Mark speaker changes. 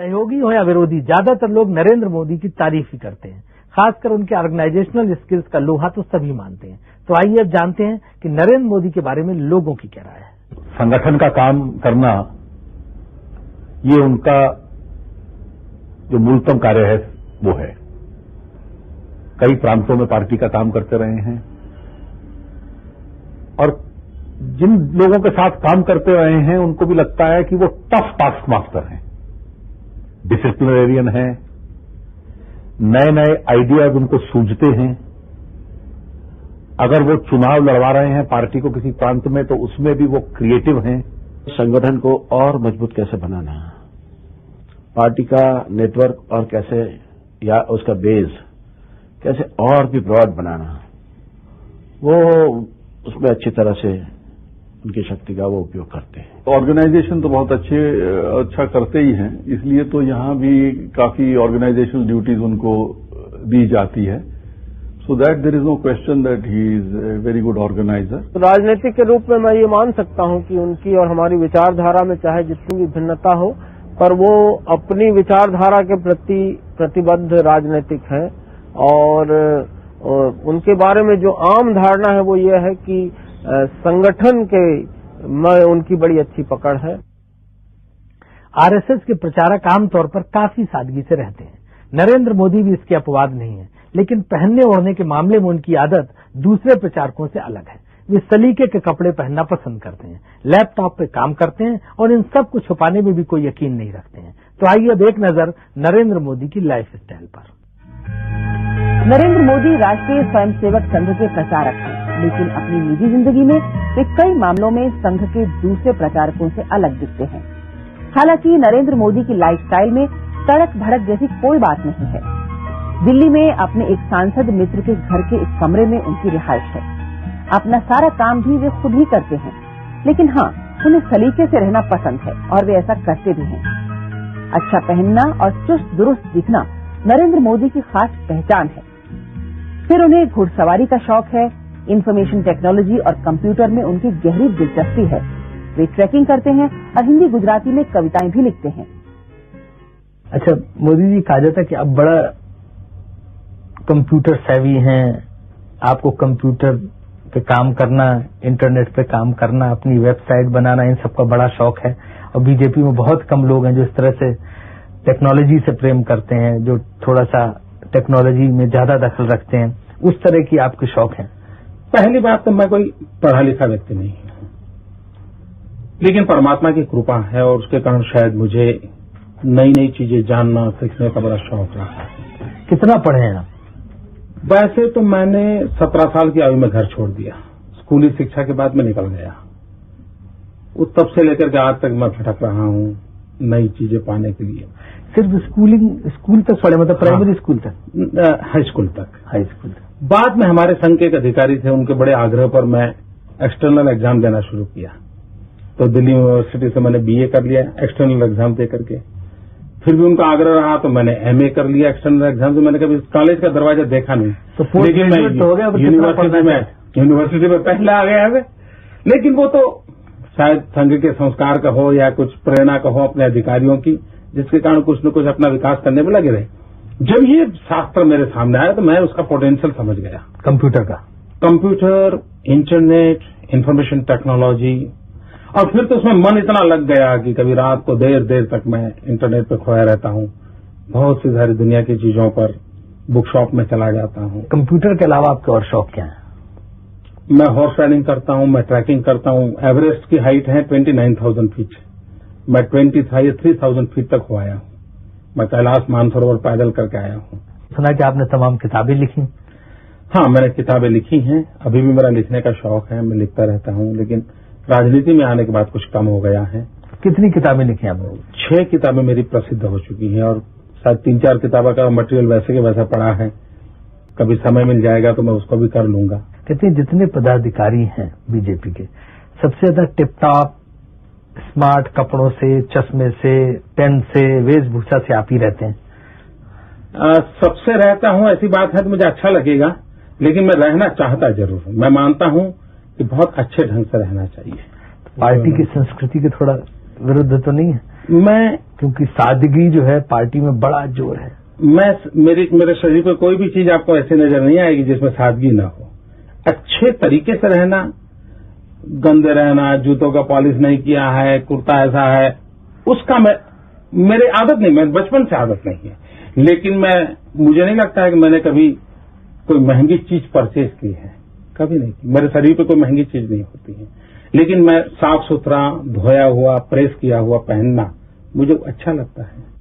Speaker 1: सहयोगी हो या विरोधी, ज्यादातर लोग नरेंद्र मोदी की तारीफ ही करते हैं। खासकर उनके ऑर्गेनाइजेशनल स्किल्स का लोहा तो सभी मानते हैं। तो आइए अब जानते हैं कि नरेंद्र मोदी के बारे में लोगों की क्या राय है।
Speaker 2: संगठन का काम करना ये उनका जो मूलतम कार्य है वो है। कई प्रांतों में पार्टी का काम करते रहे हैं और जिन लोगों के साथ काम करते रहे हैं उनको भी लगता है कि वो टफ टास्क मास्टर हैं, डिसिप्लिनरियन हैं, नए नए आइडियाज उनको सूझते हैं। अगर वो चुनाव लड़वा रहे हैं पार्टी को किसी प्रांत में तो उसमें भी वो क्रिएटिव हैं।
Speaker 3: संगठन को और मजबूत कैसे बनाना, पार्टी का नेटवर्क और कैसे या उसका बेस कैसे और भी ब्रॉड बनाना, वो उसमें अच्छी तरह से उनकी शक्ति का वो उपयोग करते हैं।
Speaker 4: ऑर्गेनाइजेशन तो बहुत अच्छा करते ही हैं, इसलिए तो यहां भी काफी ऑर्गेनाइजेशनल ड्यूटीज उनको दी जाती है। So that there is no question that he is a very good organizer.
Speaker 5: राजनीतिक के रूप में मैं ये मान सकता हूं कि उनकी और हमारी विचारधारा में चाहे जितनी भी भिन्नता हो, पर वो अपनी विचारधारा के प्रति प्रतिबद्ध राजनीतिक है और उनके बारे में जो आम धारणा है वो ये है कि संगठन के में उनकी बड़ी अच्छी पकड़ है।
Speaker 1: आरएसएस के प्रचारक आमतौर पर काफी सादगी से रहते हैं। नरेंद्र मोदी भी इसके अपवाद नहीं है, लेकिन पहनने ओढ़ने के मामले में उनकी आदत दूसरे प्रचारकों से अलग है। वे सलीके के कपड़े पहनना पसंद करते हैं, लैपटॉप पे काम करते हैं और इन सब को छुपाने में भी कोई यकीन नहीं रखते हैं। तो आइए अब एक नजर नरेंद्र मोदी की लाइफ स्टाइल पर।
Speaker 6: नरेंद्र मोदी राष्ट्रीय स्वयंसेवक संघ के प्रचारक हैं, लेकिन अपनी निजी जिंदगी में वे कई मामलों में संघ के दूसरे प्रचारकों से अलग दिखते हैं। हालांकि नरेंद्र मोदी की लाइफस्टाइल में तड़क भड़क जैसी कोई बात नहीं है। दिल्ली में अपने एक सांसद मित्र के घर के एक कमरे में उनकी रिहाइश है। अपना सारा काम भी वे खुद ही करते हैं, लेकिन हाँ, उन्हें सलीके से रहना पसंद है और वे ऐसा करते भी हैं। अच्छा पहनना और चुस्त दुरुस्त दिखना नरेंद्र मोदी की खास पहचान है। फिर उन्हें घुड़सवारी का शौक है, इंफॉर्मेशन टेक्नोलॉजी और कंप्यूटर में उनकी गहरी दिलचस्पी है। वे ट्रैकिंग करते हैं और हिंदी गुजराती में कविताएं भी लिखते हैं।
Speaker 1: अच्छा, मोदी जी कहा जाता है कि अब बड़ा कंप्यूटर सेवी हैं, आपको कंप्यूटर पे काम करना, इंटरनेट पे काम करना, अपनी वेबसाइट बनाना, इन सबका बड़ा शौक है। और बीजेपी में बहुत कम लोग हैं जो इस तरह से टेक्नोलॉजी से प्रेम करते हैं, जो थोड़ा सा टेक्नोलॉजी में ज्यादा दखल रखते हैं। उस तरह की आपके शौक हैं?
Speaker 2: पहली बात तो मैं कोई पढ़ा लिखा व्यक्ति नहीं हूं, लेकिन परमात्मा की कृपा है और उसके कारण शायद मुझे नई नई चीजें जानना सीखने का बड़ा शौक रहा है।
Speaker 1: कितना पढ़े हैं आप?
Speaker 2: वैसे तो मैंने 17 साल की आयु में घर छोड़ दिया। स्कूली शिक्षा के बाद मैं निकल गया। उस तब से लेकर के आज तक मैं भटक रहा हूं नई चीजें पाने के लिए।
Speaker 1: सिर्फ स्कूल तक पढ़े, मतलब प्राइमरी स्कूल तक?
Speaker 2: हाई स्कूल तक।
Speaker 1: हाई स्कूल तक।
Speaker 2: बाद में हमारे संघ के एक अधिकारी थे, उनके बड़े आग्रह पर मैं एक्सटर्नल एग्जाम देना शुरू किया। तो दिल्ली यूनिवर्सिटी से मैंने बीए कर लिया एक्सटर्नल एग्जाम दे करके। फिर भी उनका आग्रह रहा तो मैंने एमए कर लिया एक्सटर्नल एग्जाम से। मैंने कभी कॉलेज का दरवाजा देखा नहीं,
Speaker 1: तो
Speaker 2: लेकिन मैं यूनिवर्सिटी में पहले आ गया है। लेकिन वो तो शायद संघ के संस्कार का हो या कुछ प्रेरणा का हो अपने अधिकारियों की, जिसके कारण कुछ न कुछ अपना विकास करने में लगे रहे। जब ये शास्त्र मेरे सामने आया तो मैं उसका पोटेंशियल समझ गया। कंप्यूटर, इंटरनेट, इंफॉर्मेशन टेक्नोलॉजी, और फिर तो उसमें मन इतना लग गया कि कभी रात को देर देर तक मैं इंटरनेट पर खोया रहता हूँ। बहुत सी सारी दुनिया की चीजों पर बुक शॉप में चला जाता हूँ।
Speaker 1: कंप्यूटर के अलावा आपके और शौक क्या है?
Speaker 2: मैं हॉर्स राइडिंग करता हूँ, मैं ट्रैकिंग करता हूँ। एवरेस्ट की हाइट है 29,000 फीट। मैं 23,000 फीट तक हो आया हूँ। मैं कैलाश मानसरोवर पैदल करके आया हूँ।
Speaker 1: सुना कि आपने तमाम किताबें लिखी?
Speaker 2: हाँ, मैंने किताबें लिखी हैं। अभी भी मेरा लिखने का शौक है, मैं लिखता रहता हूँ, लेकिन राजनीति में आने के बाद कुछ कम हो गया है।
Speaker 1: कितनी किताबें लिखी आपने?
Speaker 2: 6 किताबें मेरी प्रसिद्ध हो चुकी हैं और शायद 3-4 किताबों का मटेरियल वैसे के वैसा पड़ा है। कभी समय मिल जाएगा तो मैं उसको भी कर लूंगा।
Speaker 1: कहते हैं जितने पदाधिकारी हैं बीजेपी के, सबसे ज्यादा टिपटॉप स्मार्ट कपड़ों से, चश्मे से, पेन से, वेशभूषा से आप ही रहते हैं।
Speaker 2: सबसे रहता हूं ऐसी बात है तो मुझे अच्छा लगेगा, लेकिन मैं रहना चाहता जरूर हूं। मैं मानता हूं कि बहुत अच्छे ढंग से रहना चाहिए।
Speaker 1: पार्टी की संस्कृति के थोड़ा विरुद्ध तो नहीं है?
Speaker 2: मैं
Speaker 1: क्योंकि सादगी जो है पार्टी में बड़ा जोर है।
Speaker 2: मेरे शरीर पे कोई भी चीज आपको ऐसे नजर नहीं आएगी जिसमें सादगी ना हो। अच्छे तरीके से रहना, गंदे रहना, जूतों का पॉलिश नहीं किया है, कुर्ता ऐसा है, उसका मेरी आदत नहीं, मैं बचपन से आदत नहीं है। लेकिन मुझे नहीं लगता है कि मैंने कभी कोई महंगी चीज परचेज की है, कभी नहीं की। मेरे शरीर पे कोई महंगी चीज नहीं होती है, लेकिन मैं साफ सुथरा, धोया हुआ, प्रेस किया हुआ पहनना मुझे अच्छा लगता है।